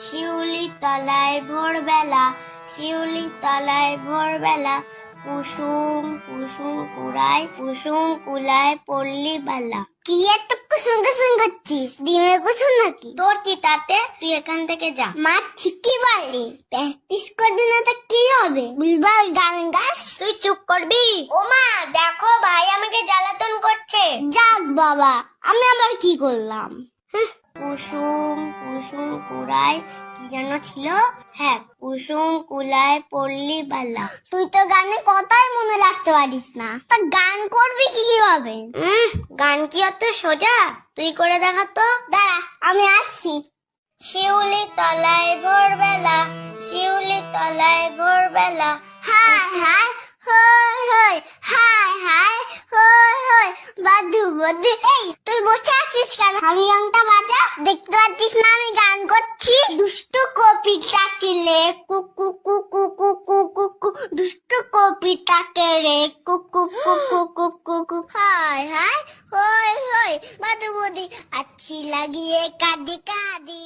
শিউলি তলায় ভোরবেলা, শিউলি তলায় ভোরবেলা, কুসুম কুসুম কুড়ায়, কুসুম কুলায় পল্লী বেলা। কি এত কুসুম কুসুম করছিস? ডিমের কুসুম নাকি? তোর কি তাতে? তুই এখান থেকে যা। মা ঠিকই বললি, প্র্যাকটিস করবি না তো কি হবে? বুলবুল গান গাস। তুই চুপ করবি? ও মা দেখো, ভাই আমাকে জ্বালাতন করছে। যাক বাবা, আমি আবার কি করলাম? কুসুম কুসুম কুড়ায়, কি যেন ছিল? হ্যাঁ, কুসুম কুলায় পল্লী বেলা। তুই তো গানের কথাই মনে রাখতে পারিস না, তা গান করবি কিভাবে? গান কি অত সোজা? তুই করে দেখা তো। দাঁড়া, আমি আসছি। শিউলি তলায় ভোরবেলা, শিউলি তলায় ভোরবেলা, হায় হায় হই হই, হায় হায় হই হই, বাদু বাদু। এই তুই বসে আছিস কেন? হারিয়াংটা বাজা, দেখতে পাচ্ছিস না আমি গান করছি? দুষ্টু কপিটাকে রে কুকু কুকু কুকু কুকু, দুষ্টু কপিটাকে রে কুকু কুকু কুকু কুকু, হায় হায় হই হই, বাদু বাদু, আচ্ছি লাগিয়ে কাঁদি কাঁদি।